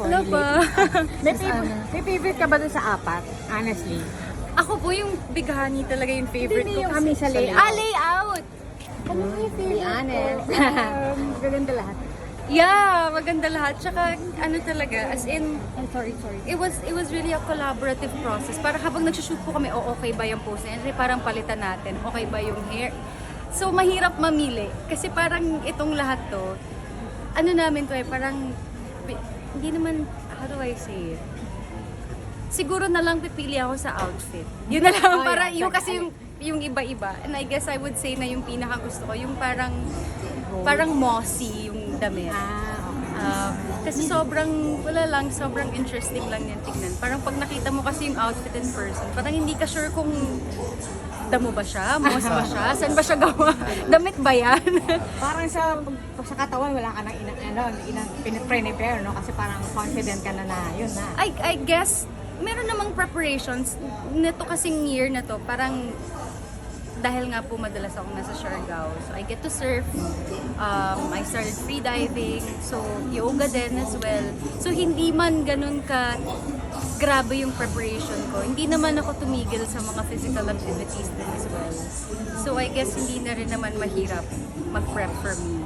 Wala pa. May favorite ka ba dun sa apat? Honestly. Ako po yung bighani talaga yung favorite Hindi ko. yung kami sa layout. Layout! Ano yung favorite? Be honest. Gaganda lahat. Yeah, maganda lahat. Tsaka ano talaga, as in, Sorry. it was really a collaborative process. Parang habang nagsushoot po kami, okay ba yung pose na yun? Parang palitan natin, okay ba yung hair? So, mahirap mamili. Kasi parang itong lahat to, ano namin to parang, hindi naman, how do I say it? Siguro na lang pipili ako sa outfit. Yun na lang, parang yung kasi yung iba-iba. And I guess I would say na yung pinaka gusto ko, yung parang mossy yung damit. Kasi sobrang interesting lang yung tignan. Parang pag nakita mo kasi yung outfit in person, parang hindi ka sure kung damo ba siya, moss ba siya, saan ba siya gawa, damit ba yan? Parang sa katawan, wala ka nang prepare, no? Kasi parang confident ka na yun na. I guess, meron namang preparations. Nito kasing year na to, parang dahil nga po madalas akong nasa Siargao, so I get to surf, I started freediving, so yoga din as well. So hindi man ganun ka grabe yung preparation ko. Hindi naman ako tumigil sa mga physical activities din as well. So I guess hindi na rin naman mahirap mag-prep for me.